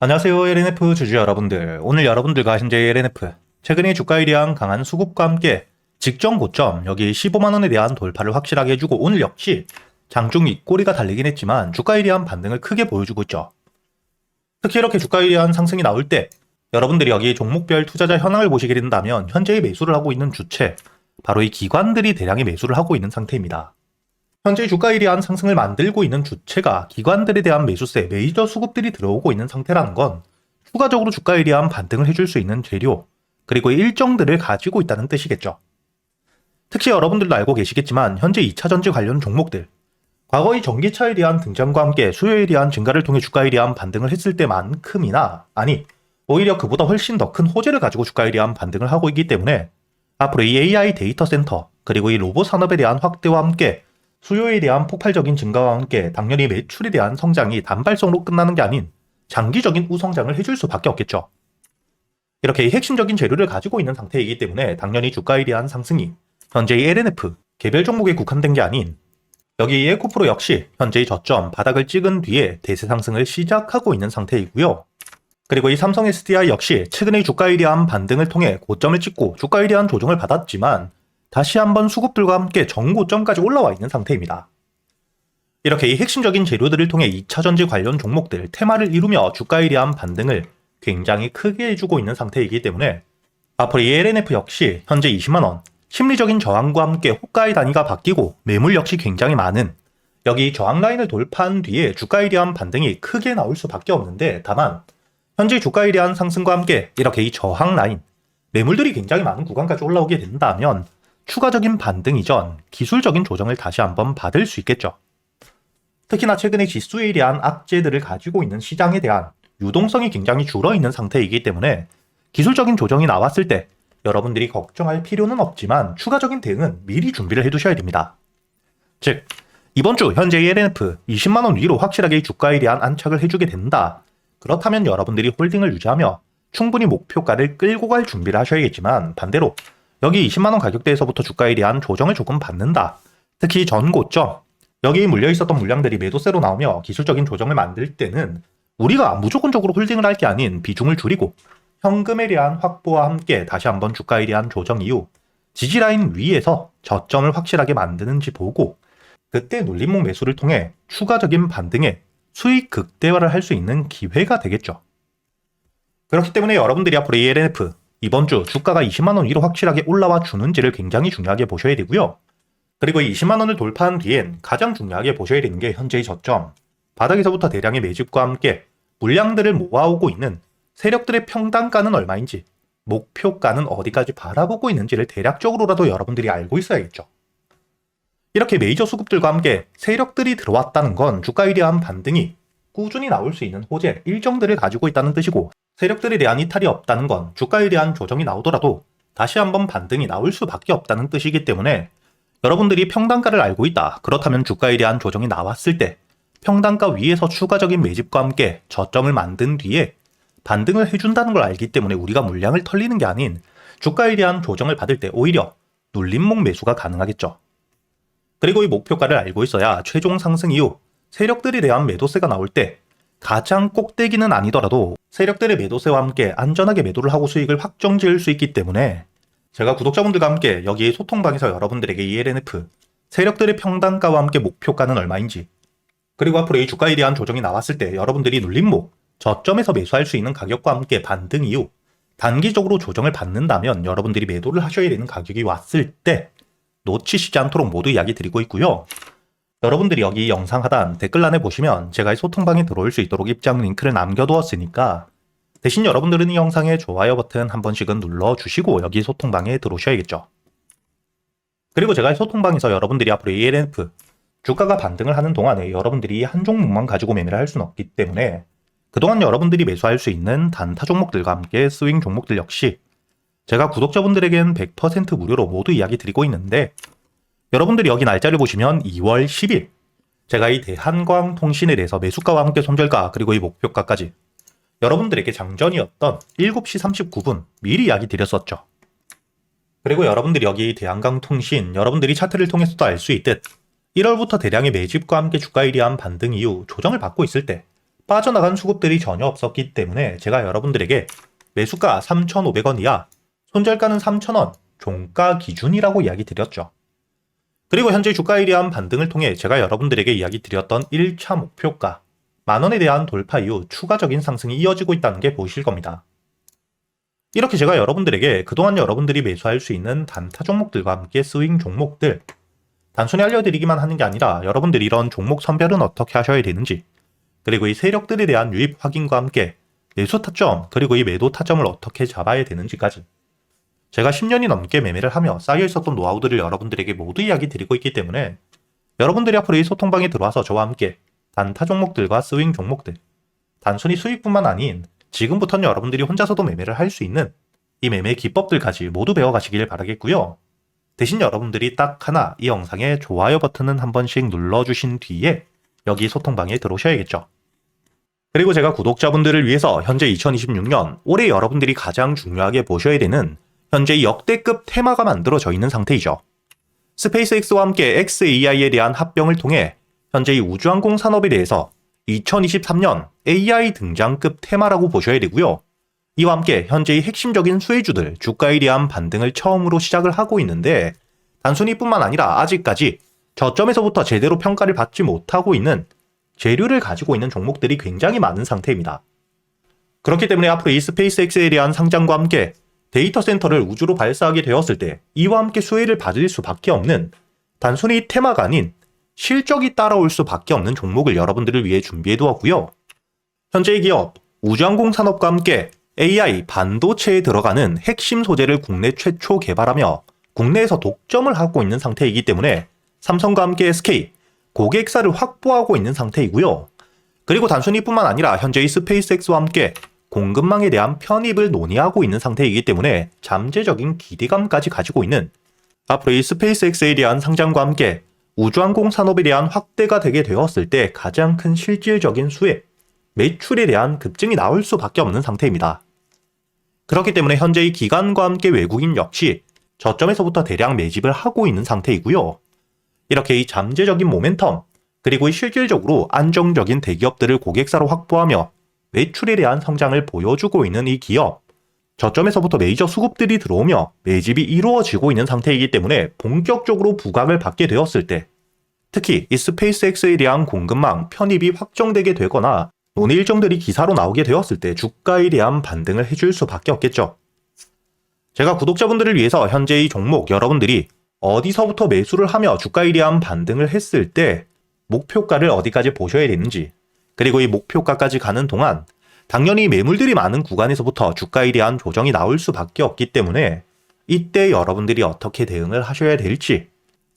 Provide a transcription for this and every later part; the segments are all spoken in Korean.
안녕하세요, LNF 주주 여러분들. 오늘 여러분들과 현재 LNF 최근에 주가에 대한 강한 수급과 함께 직전 고점 여기 15만원에 대한 돌파를 확실하게 해주고, 오늘 역시 장중 윗꼬리가 달리긴 했지만 주가에 대한 반등을 크게 보여주고 있죠. 특히 이렇게 주가에 대한 상승이 나올 때 여러분들이 여기 종목별 투자자 현황을 보시게 된다면 현재의 매수를 하고 있는 주체, 바로 이 기관들이 대량의 매수를 하고 있는 상태입니다. 현재 주가에 대한 상승을 만들고 있는 주체가 기관들에 대한 매수세, 메이저 수급들이 들어오고 있는 상태라는 건 추가적으로 주가에 대한 반등을 해줄 수 있는 재료, 그리고 일정들을 가지고 있다는 뜻이겠죠. 특히 여러분들도 알고 계시겠지만 현재 2차전지 관련 종목들, 과거의 전기차에 대한 등장과 함께 수요에 대한 증가를 통해 주가에 대한 반등을 했을 때만큼이나, 아니 오히려 그보다 훨씬 더 큰 호재를 가지고 주가에 대한 반등을 하고 있기 때문에 앞으로 이 AI 데이터 센터, 그리고 이 로봇 산업에 대한 확대와 함께 수요에 대한 폭발적인 증가와 함께 당연히 매출에 대한 성장이 단발성으로 끝나는 게 아닌 장기적인 우성장을 해줄 수밖에 없겠죠. 이렇게 핵심적인 재료를 가지고 있는 상태이기 때문에 당연히 주가에 대한 상승이 현재의 LNF 개별 종목에 국한된 게 아닌 여기 에코프로 역시 현재의 저점 바닥을 찍은 뒤에 대세 상승을 시작하고 있는 상태이고요. 그리고 이 삼성 SDI 역시 최근의 주가에 대한 반등을 통해 고점을 찍고 주가에 대한 조정을 받았지만 다시 한번 수급들과 함께 정고점까지 올라와 있는 상태입니다. 이렇게 이 핵심적인 재료들을 통해 2차전지 관련 종목들 테마를 이루며 주가에 대한 반등을 굉장히 크게 해주고 있는 상태이기 때문에 앞으로 이 LNF 역시 현재 20만원, 심리적인 저항과 함께 호가의 단위가 바뀌고 매물 역시 굉장히 많은 여기 저항 라인을 돌파한 뒤에 주가에 대한 반등이 크게 나올 수밖에 없는데, 다만 현재 주가에 대한 상승과 함께 이렇게 이 저항 라인, 매물들이 굉장히 많은 구간까지 올라오게 된다면 추가적인 반등 이전 기술적인 조정을 다시 한번 받을 수 있겠죠. 특히나 최근에 지수에 대한 악재들을 가지고 있는 시장에 대한 유동성이 굉장히 줄어있는 상태이기 때문에 기술적인 조정이 나왔을 때 여러분들이 걱정할 필요는 없지만 추가적인 대응은 미리 준비를 해두셔야 됩니다. 즉, 이번 주 현재 LNF 20만원 위로 확실하게 주가에 대한 안착을 해주게 된다. 그렇다면 여러분들이 홀딩을 유지하며 충분히 목표가를 끌고 갈 준비를 하셔야겠지만, 반대로 여기 20만원 가격대에서부터 주가에 대한 조정을 조금 받는다. 특히 전고점, 여기 물려있었던 물량들이 매도세로 나오며 기술적인 조정을 만들 때는 우리가 무조건적으로 홀딩을 할 게 아닌 비중을 줄이고 현금에 대한 확보와 함께 다시 한번 주가에 대한 조정 이후 지지라인 위에서 저점을 확실하게 만드는지 보고 그때 눌림목 매수를 통해 추가적인 반등에 수익 극대화를 할 수 있는 기회가 되겠죠. 그렇기 때문에 여러분들이 앞으로 이 LNF 이번 주 주가가 20만원 위로 확실하게 올라와 주는지를 굉장히 중요하게 보셔야 되고요. 그리고 20만원을 돌파한 뒤엔 가장 중요하게 보셔야 되는 게 현재의 저점, 바닥에서부터 대량의 매집과 함께 물량들을 모아오고 있는 세력들의 평단가는 얼마인지, 목표가는 어디까지 바라보고 있는지를 대략적으로라도 여러분들이 알고 있어야겠죠. 이렇게 메이저 수급들과 함께 세력들이 들어왔다는 건 주가에 대한 반등이 꾸준히 나올 수 있는 호재, 일정들을 가지고 있다는 뜻이고, 세력들에 대한 이탈이 없다는 건 주가에 대한 조정이 나오더라도 다시 한번 반등이 나올 수밖에 없다는 뜻이기 때문에 여러분들이 평단가를 알고 있다. 그렇다면 주가에 대한 조정이 나왔을 때 평단가 위에서 추가적인 매집과 함께 저점을 만든 뒤에 반등을 해준다는 걸 알기 때문에 우리가 물량을 털리는 게 아닌 주가에 대한 조정을 받을 때 오히려 눌림목 매수가 가능하겠죠. 그리고 이 목표가를 알고 있어야 최종 상승 이후 세력들에 대한 매도세가 나올 때 가장 꼭대기는 아니더라도 세력들의 매도세와 함께 안전하게 매도를 하고 수익을 확정 지을 수 있기 때문에 제가 구독자분들과 함께 여기 소통방에서 여러분들에게 ELNF 세력들의 평단가와 함께 목표가는 얼마인지, 그리고 앞으로 이 주가에 대한 조정이 나왔을 때 여러분들이 눌림목 저점에서 매수할 수 있는 가격과 함께 반등 이후 단기적으로 조정을 받는다면 여러분들이 매도를 하셔야 되는 가격이 왔을 때 놓치시지 않도록 모두 이야기 드리고 있고요. 여러분들이 여기 영상 하단 댓글란에 보시면 제가 이 소통방에 들어올 수 있도록 입장 링크를 남겨두었으니까 대신 여러분들은 이 영상의 좋아요 버튼 한 번씩은 눌러주시고 여기 소통방에 들어오셔야겠죠. 그리고 제가 이 소통방에서 여러분들이 앞으로 ELNF 주가가 반등을 하는 동안에 여러분들이 한 종목만 가지고 매매를 할 수는 없기 때문에 그동안 여러분들이 매수할 수 있는 단타 종목들과 함께 스윙 종목들 역시 제가 구독자분들에겐 100% 무료로 모두 이야기 드리고 있는데, 여러분들이 여기 날짜를 보시면 2월 10일 제가 이 대한광통신에 대해서 매수가와 함께 손절가 그리고 이 목표가까지 여러분들에게 장전이었던 7시 39분 미리 이야기 드렸었죠. 그리고 여러분들이 여기 대한광통신 여러분들이 차트를 통해서도 알 수 있듯 1월부터 대량의 매집과 함께 주가에 대한 반등 이후 조정을 받고 있을 때 빠져나간 수급들이 전혀 없었기 때문에 제가 여러분들에게 매수가 3,500원 이하, 손절가는 3,000원, 종가 기준이라고 이야기 드렸죠. 그리고 현재 주가에 대한 반등을 통해 제가 여러분들에게 이야기 드렸던 1차 목표가 만원에 대한 돌파 이후 추가적인 상승이 이어지고 있다는 게 보이실 겁니다. 이렇게 제가 여러분들에게 그동안 여러분들이 매수할 수 있는 단타 종목들과 함께 스윙 종목들 단순히 알려드리기만 하는 게 아니라 여러분들이 이런 종목 선별은 어떻게 하셔야 되는지, 그리고 이 세력들에 대한 유입 확인과 함께 매수 타점 그리고 이 매도 타점을 어떻게 잡아야 되는지까지 제가 10년이 넘게 매매를 하며 쌓여 있었던 노하우들을 여러분들에게 모두 이야기 드리고 있기 때문에 여러분들이 앞으로 이 소통방에 들어와서 저와 함께 단타 종목들과 스윙 종목들, 단순히 수익뿐만 아닌 지금부터는 여러분들이 혼자서도 매매를 할 수 있는 이 매매 기법들까지 모두 배워가시길 바라겠고요. 대신 여러분들이 딱 하나 이 영상에 좋아요 버튼은 한 번씩 눌러주신 뒤에 여기 소통방에 들어오셔야겠죠. 그리고 제가 구독자분들을 위해서 현재 2026년 올해 여러분들이 가장 중요하게 보셔야 되는 현재 역대급 테마가 만들어져 있는 상태이죠. 스페이스X와 함께 xAI에 대한 합병을 통해 현재 이 우주항공 산업에 대해서 2023년 AI 등장급 테마라고 보셔야 되고요. 이와 함께 현재의 핵심적인 수혜주들 주가에 대한 반등을 처음으로 시작을 하고 있는데 단순히 뿐만 아니라 아직까지 저점에서부터 제대로 평가를 받지 못하고 있는 재료를 가지고 있는 종목들이 굉장히 많은 상태입니다. 그렇기 때문에 앞으로 이 스페이스X에 대한 상장과 함께 데이터 센터를 우주로 발사하게 되었을 때 이와 함께 수혜를 받을 수밖에 없는 단순히 테마가 아닌 실적이 따라올 수밖에 없는 종목을 여러분들을 위해 준비해 두었고요. 현재의 기업 우주항공 산업과 함께 AI 반도체에 들어가는 핵심 소재를 국내 최초 개발하며 국내에서 독점을 하고 있는 상태이기 때문에 삼성과 함께 SK, 고객사를 확보하고 있는 상태이고요. 그리고 단순히 뿐만 아니라 현재의 스페이스X와 함께 공급망에 대한 편입을 논의하고 있는 상태이기 때문에 잠재적인 기대감까지 가지고 있는 앞으로 이 스페이스X에 대한 상장과 함께 우주항공 산업에 대한 확대가 되게 되었을 때 가장 큰 실질적인 수혜, 매출에 대한 급증이 나올 수밖에 없는 상태입니다. 그렇기 때문에 현재의 기관과 함께 외국인 역시 저점에서부터 대량 매집을 하고 있는 상태이고요. 이렇게 이 잠재적인 모멘텀, 그리고 이 실질적으로 안정적인 대기업들을 고객사로 확보하며 매출에 대한 성장을 보여주고 있는 이 기업, 저점에서부터 메이저 수급들이 들어오며 매집이 이루어지고 있는 상태이기 때문에 본격적으로 부각을 받게 되었을 때 특히 이 스페이스X에 대한 공급망 편입이 확정되게 되거나 논의 일정들이 기사로 나오게 되었을 때 주가에 대한 반등을 해줄 수밖에 없겠죠. 제가 구독자분들을 위해서 현재 이 종목 여러분들이 어디서부터 매수를 하며 주가에 대한 반등을 했을 때 목표가를 어디까지 보셔야 되는지, 그리고 이 목표가까지 가는 동안 당연히 매물들이 많은 구간에서부터 주가에 대한 조정이 나올 수밖에 없기 때문에 이때 여러분들이 어떻게 대응을 하셔야 될지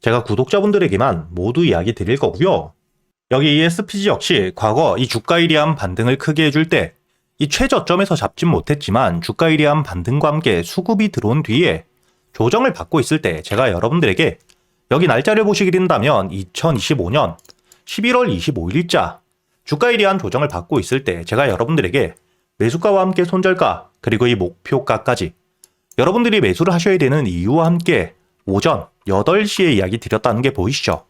제가 구독자분들에게만 모두 이야기 드릴 거고요. 여기 ESPG 역시 과거 이 주가에 대한 반등을 크게 해줄 때 이 최저점에서 잡진 못했지만 주가에 대한 반등과 함께 수급이 들어온 뒤에 조정을 받고 있을 때 제가 여러분들에게 여기 날짜를 보시게 된다면 2025년 11월 25일자 주가에 대한 조정을 받고 있을 때 제가 여러분들에게 매수가와 함께 손절가 그리고 이 목표가까지 여러분들이 매수를 하셔야 되는 이유와 함께 오전 8시에 이야기 드렸다는 게 보이시죠?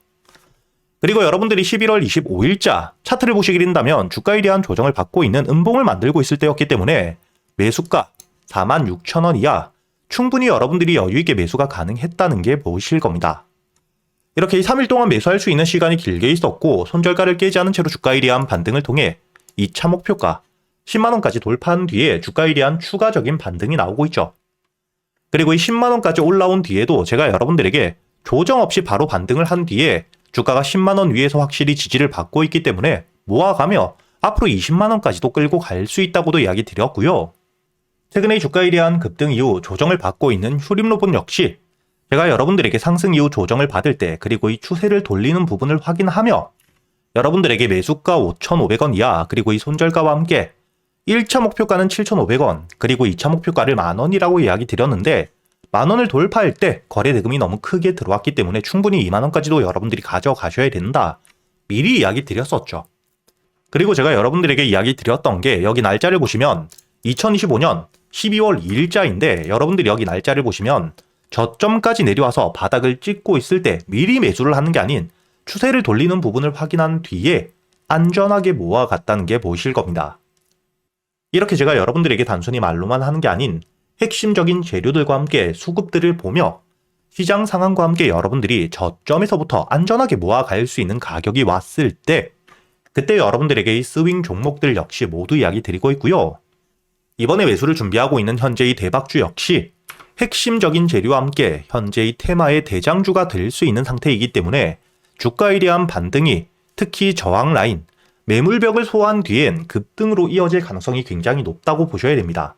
그리고 여러분들이 11월 25일자 차트를 보시게 된다면 주가에 대한 조정을 받고 있는 음봉을 만들고 있을 때였기 때문에 매수가 46,000원 이하 충분히 여러분들이 여유있게 매수가 가능했다는 게 보이실 겁니다. 이렇게 3일 동안 매수할 수 있는 시간이 길게 있었고 손절가를 깨지 않은 채로 주가에 대한 반등을 통해 2차 목표가 10만원까지 돌파한 뒤에 주가에 대한 추가적인 반등이 나오고 있죠. 그리고 이 10만원까지 올라온 뒤에도 제가 여러분들에게 조정 없이 바로 반등을 한 뒤에 주가가 10만원 위에서 확실히 지지를 받고 있기 때문에 모아가며 앞으로 20만원까지도 끌고 갈 수 있다고도 이야기 드렸고요. 최근에 주가에 대한 급등 이후 조정을 받고 있는 휴림로봇 역시 제가 여러분들에게 상승 이후 조정을 받을 때 그리고 이 추세를 돌리는 부분을 확인하며 여러분들에게 매수가 5,500원 이하 그리고 이 손절가와 함께 1차 목표가는 7,500원 그리고 2차 목표가를 만원이라고 이야기 드렸는데 만원을 돌파할 때 거래 대금이 너무 크게 들어왔기 때문에 충분히 2만원까지도 여러분들이 가져가셔야 된다. 미리 이야기 드렸었죠. 그리고 제가 여러분들에게 이야기 드렸던 게 여기 날짜를 보시면 2025년 12월 2일자인데 여러분들이 여기 날짜를 보시면 저점까지 내려와서 바닥을 찍고 있을 때 미리 매수를 하는 게 아닌 추세를 돌리는 부분을 확인한 뒤에 안전하게 모아갔다는 게 보이실 겁니다. 이렇게 제가 여러분들에게 단순히 말로만 하는 게 아닌 핵심적인 재료들과 함께 수급들을 보며 시장 상황과 함께 여러분들이 저점에서부터 안전하게 모아갈 수 있는 가격이 왔을 때 그때 여러분들에게 이 스윙 종목들 역시 모두 이야기 드리고 있고요. 이번에 매수를 준비하고 있는 현재의 대박주 역시 핵심적인 재료와 함께 현재의 테마의 대장주가 될 수 있는 상태이기 때문에 주가에 대한 반등이 특히 저항 라인, 매물벽을 소화한 뒤엔 급등으로 이어질 가능성이 굉장히 높다고 보셔야 됩니다.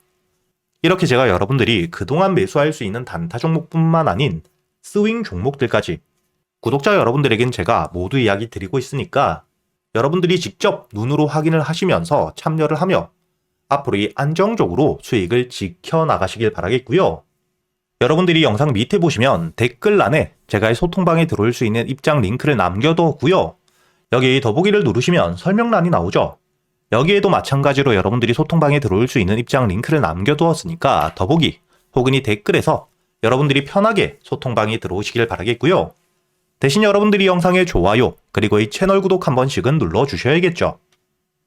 이렇게 제가 여러분들이 그동안 매수할 수 있는 단타 종목뿐만 아닌 스윙 종목들까지 구독자 여러분들에겐 제가 모두 이야기 드리고 있으니까 여러분들이 직접 눈으로 확인을 하시면서 참여를 하며 앞으로 이 안정적으로 수익을 지켜나가시길 바라겠고요. 여러분들이 영상 밑에 보시면 댓글란에 제가 소통방에 들어올 수 있는 입장 링크를 남겨뒀고요. 여기 더보기를 누르시면 설명란이 나오죠. 여기에도 마찬가지로 여러분들이 소통방에 들어올 수 있는 입장 링크를 남겨두었으니까 더보기 혹은 이 댓글에서 여러분들이 편하게 소통방에 들어오시길 바라겠고요. 대신 여러분들이 영상의 좋아요 그리고 이 채널 구독 한 번씩은 눌러주셔야겠죠.